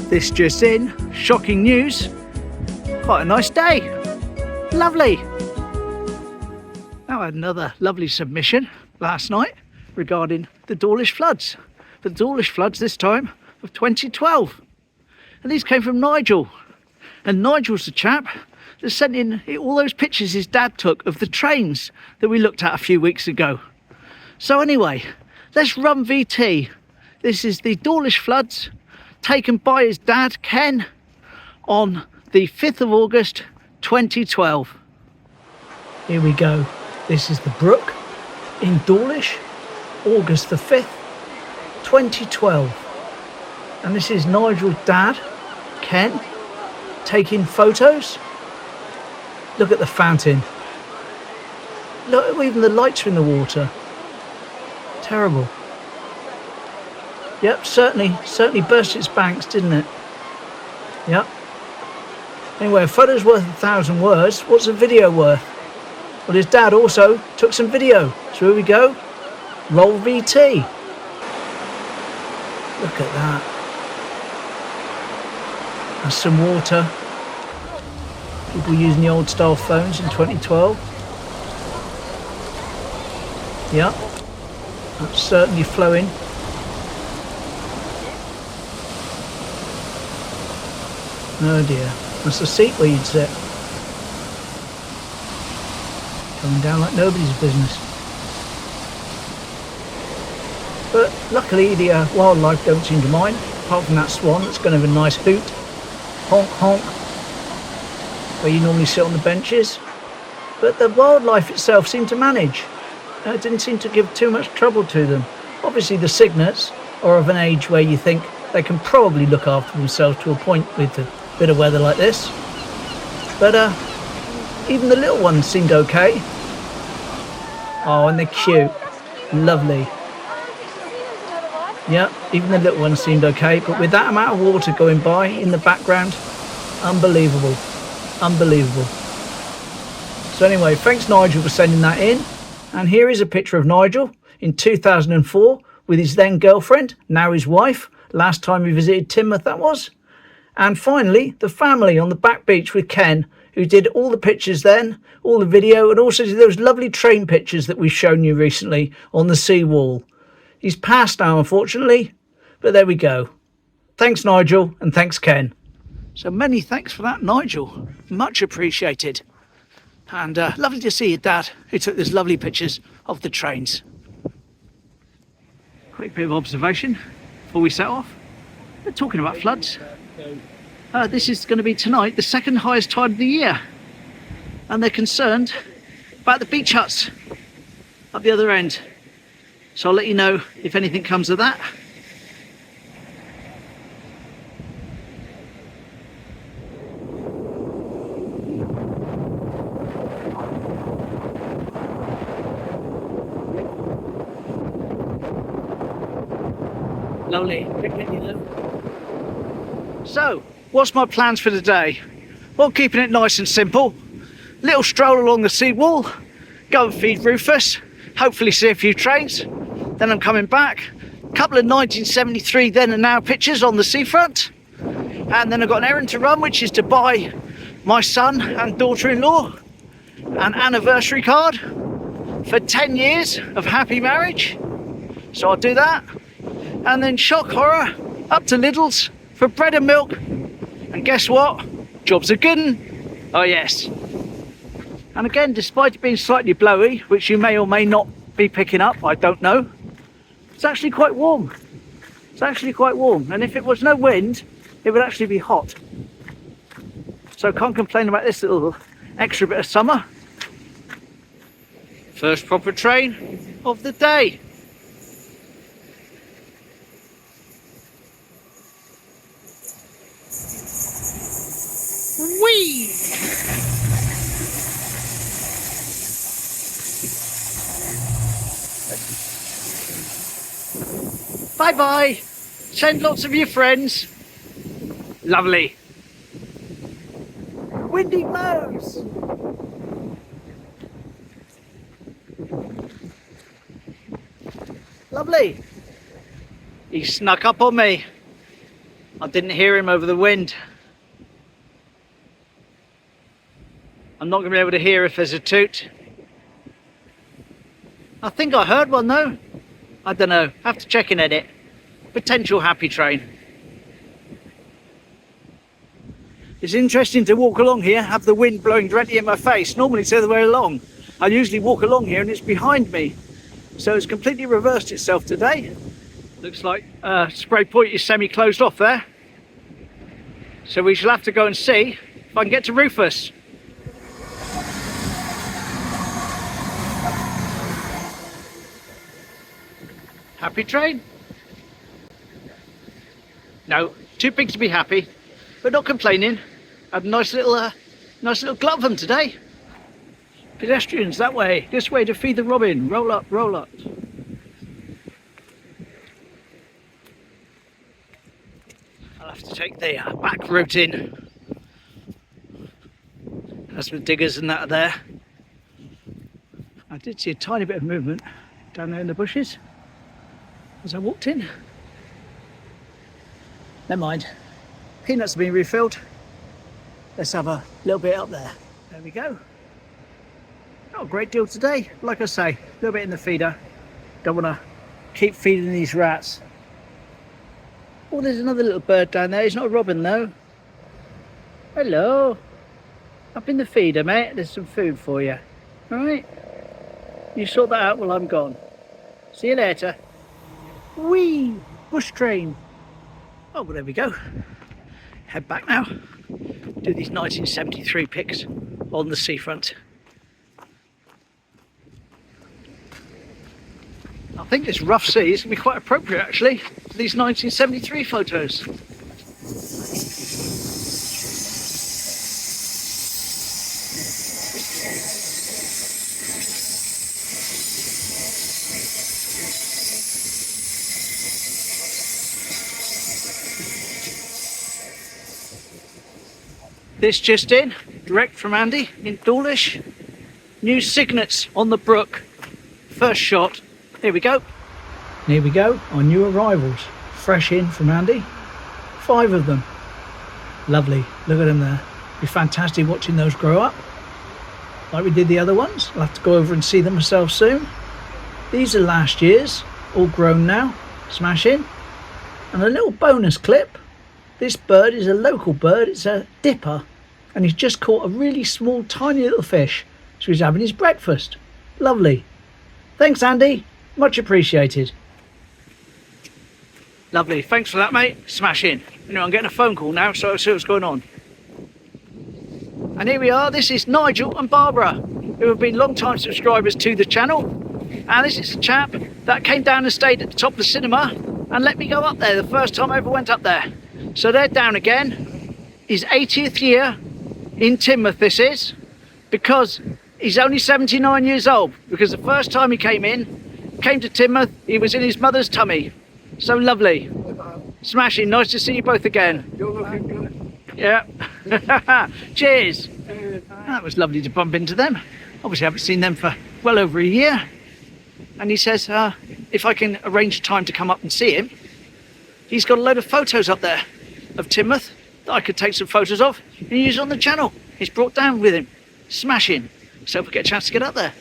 This just in, shocking news. Quite a nice day. Lovely. Now I had another lovely submission last night regarding the Dawlish floods. The Dawlish floods this time of 2012. And these came from Nigel. And Nigel's the chap that sent in all those pictures his dad took of the trains that we looked at a few weeks ago. So anyway, let's run VT. This is the Dawlish floods taken by his dad, Ken, on the 5th of August 2012. Here we go. This is the brook in Dawlish, August the 5th, 2012. And this is Nigel's dad, Ken, taking photos. Look at the fountain. Look, even the lights are in the water. Terrible. Yep, certainly burst its banks, didn't it? Yep. Anyway, a photo's worth 1,000 words. What's a video worth? Well, his dad also took some video. So here we go. Roll VT. Look at that. That's some water. People using the old style phones in 2012. Yep. That's certainly flowing. Oh dear, that's the seat where you'd sit. Coming down like nobody's business. But luckily the wildlife don't seem to mind, apart from that swan that's going to have a nice hoot. Honk honk. Where you normally sit on the benches. But the wildlife itself seemed to manage. It didn't seem to give too much trouble to them. Obviously the cygnets are of an age where you think they can probably look after themselves to a point with a bit of weather like this. But even the little ones seemed okay. Oh, and they're cute. Lovely. Yeah, even the little ones seemed okay. But with that amount of water going by in the background, unbelievable. Unbelievable. So anyway, thanks Nigel for sending that in. And here is a picture of Nigel in 2004 with his then girlfriend, now his wife. Last time we visited Timoth, that was. And finally, the family on the back beach with Ken, who did all the pictures then, all the video, and also did those lovely train pictures that we've shown you recently on the Seawall. He's passed now, unfortunately, but there we go. Thanks, Nigel, and thanks, Ken. So many thanks for that, Nigel. Much appreciated. And lovely to see your dad, who took those lovely pictures of the trains. Quick bit of observation before we set off. We're talking about floods. This is going to be tonight the second highest tide of the year, and they're concerned about the beach huts up the other end. So I'll let you know if anything comes of that. Lovely, picnic, you know. So, what's my plans for today? Well, keeping it nice and simple. Little stroll along the seawall, go and feed Rufus, hopefully see a few trains. Then I'm coming back. A couple of 1973 Then and Now pictures on the seafront. And then I've got an errand to run, which is to buy my son and daughter-in-law an anniversary card for 10 years of happy marriage. So I'll do that. And then, shock horror, up to Lidls for bread and milk. And guess what? Job's a good one. Oh yes. And again, despite it being slightly blowy, which you may or may not be picking up, I don't know, it's actually quite warm. It's actually quite warm. And if it was no wind, it would actually be hot. So can't complain about this little extra bit of summer. First proper train of the day. Whee! Bye bye. Send lots of your friends. Lovely. Windy blows. Lovely. He snuck up on me. I didn't hear him over the wind. I'm not going to be able to hear if there's a toot. I think I heard one though. I don't know, have to check in edit. Potential happy train. It's interesting to walk along here, have the wind blowing directly in my face. Normally it's the other way along. I usually walk along here and it's behind me. So it's completely reversed itself today. Looks like spray point is semi-closed off there. So we shall have to go and see if I can get to Rufus. Happy train? No, too big to be happy, but not complaining. Had a nice little glut of them today. Pedestrians that way, this way to feed the robin. Roll up, roll up. I'll have to take the back route in. That's the diggers and that are there. I did see a tiny bit of movement down there in the bushes as I walked in. Never mind. Peanuts have been refilled. Let's have a little bit up there. There we go. Not a great deal today. Like I say, a little bit in the feeder. Don't want to keep feeding these rats. Oh, there's another little bird down there. He's not a robin though. Hello. Up in the feeder, mate. There's some food for you. All right. You sort that out while I'm gone. See you later. Whee! Bush train. Oh, well, there we go. Head back now. Do these 1973 pics on the seafront. I think this rough sea is going to be quite appropriate actually for these 1973 photos. This just in, direct from Andy in Dawlish. New Cygnets on the brook. First shot. Here we go. Here we go, our new arrivals. Fresh in from Andy. 5 of them. Lovely. Look at them there. Be fantastic watching those grow up. Like we did the other ones. I'll have to go over and see them myself soon. These are last year's. All grown now. Smash in. And a little bonus clip. This bird is a local bird, it's a dipper, and he's just caught a really small, tiny little fish, so he's having his breakfast. Lovely. Thanks, Andy. Much appreciated. Lovely. Thanks for that, mate. Smash in. You know, I'm getting a phone call now, so I'll see what's going on. And here we are. This is Nigel and Barbara, who have been long-time subscribers to the channel. And this is a chap that came down and stayed at the top of the cinema and let me go up there the first time I ever went up there. So they're down again. His 80th year in Teignmouth this is, because he's only 79 years old, because the first time he came to Teignmouth, he was in his mother's tummy. So lovely. Smashing, nice to see you both again. You're looking good. Yeah. Cheers. That was lovely to bump into them. Obviously I haven't seen them for well over a year. And he says, if I can arrange time to come up and see him, he's got a load of photos up there of Teignmouth that I could take some photos of and use on the channel. He's brought down with him. Smashing. So if we get a chance to get up there.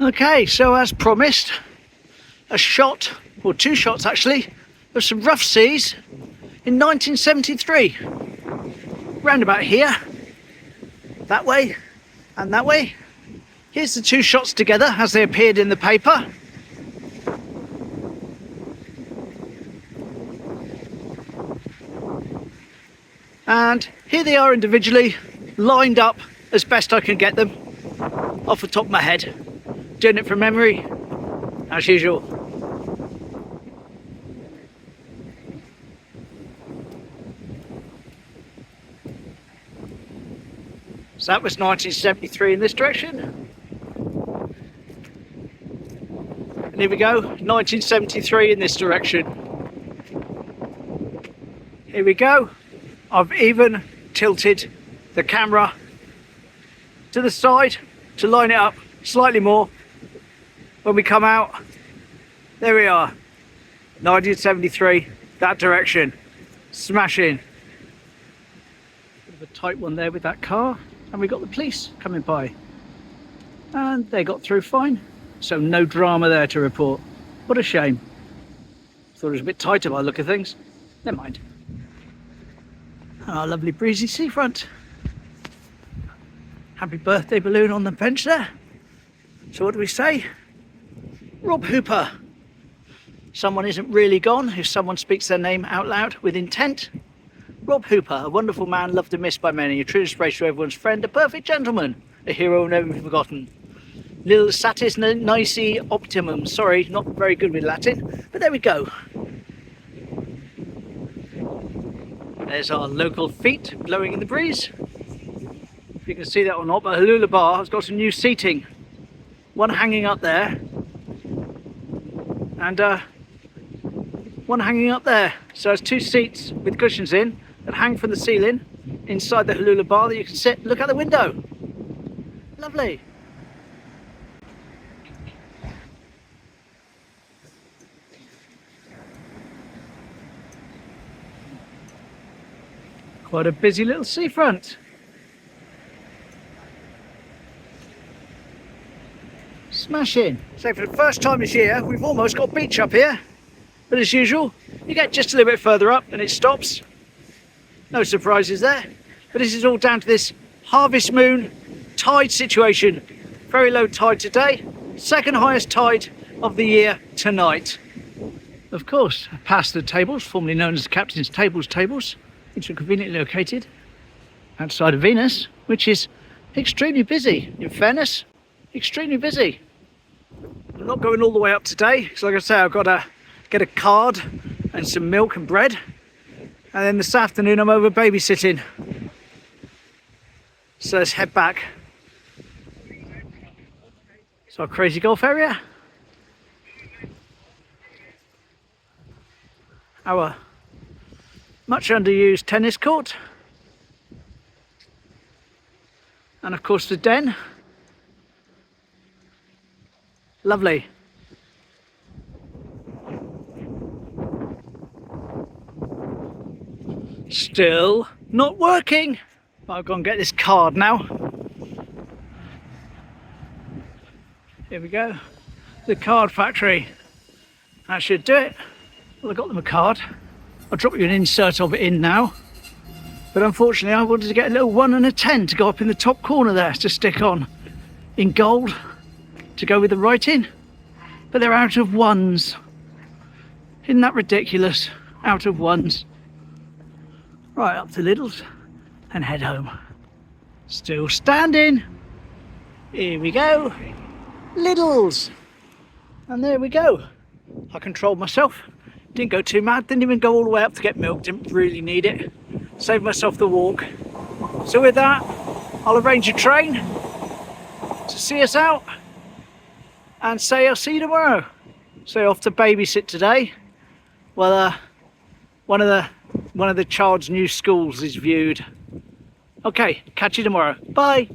Okay, so as promised, a shot, or 2 shots actually, of some rough seas in 1973. Round about here, that way and that way. Here's the 2 shots together as they appeared in the paper. And here they are individually, lined up as best I can get them off the top of my head. Doing it from memory, as usual. So that was 1973 in this direction. And here we go, 1973 in this direction. Here we go. I've even tilted the camera to the side to line it up slightly more. When we come out, there we are, 1973, that direction, smashing. Bit of a tight one there with that car, and we got the police coming by. And they got through fine, so no drama there to report. What a shame. Thought it was a bit tighter by the look of things. Never mind. Our lovely breezy seafront. Happy birthday balloon on the bench there. So what do we say? Rob Hooper. Someone isn't really gone if someone speaks their name out loud with intent. Rob Hooper, a wonderful man, loved and missed by many, a true inspiration to everyone's friend, a perfect gentleman, a hero never be forgotten. Lil satis nisi optimum. Sorry, not very good with Latin, but there we go. There's our local feet blowing in the breeze. If you can see that or not, but Hulula Bar has got some new seating. One hanging up there, and one hanging up there. So there's two seats with cushions in that hang from the ceiling inside the Hulula Bar that you can sit, look out the window. Lovely. Quite a busy little seafront. Smashing. So for the first time this year, we've almost got beach up here. But as usual, you get just a little bit further up and it stops. No surprises there. But this is all down to this harvest moon tide situation. Very low tide today. Second highest tide of the year tonight. Of course, past the tables, formerly known as the Captain's tables, which are conveniently located outside of Venus, which is extremely busy. In fairness, extremely busy. I'm not going all the way up today, because like I say, I've got to get a card and some milk and bread. And then this afternoon I'm over babysitting. So let's head back. It's our crazy golf area. Our much underused tennis court. And of course the den. Lovely. Still not working. I'll go and get this card now. Here we go. The card factory. That should do it. Well, I got them a card. I'll drop you an insert of it in now. But unfortunately I wanted to get a little 1 and a 10 to go up in the top corner there to stick on in gold to go with the writing. But they're out of ones. Isn't that ridiculous? Out of ones. Right, up to Lidls and head home. Still standing. Here we go. Lidls. And there we go. I controlled myself. Didn't go too mad. Didn't even go all the way up to get milk. Didn't really need it. Saved myself the walk. So with that, I'll arrange a train to see us out and say I'll see you tomorrow. So off to babysit today. Well, one of the child's new schools is viewed. Okay, catch you tomorrow. Bye.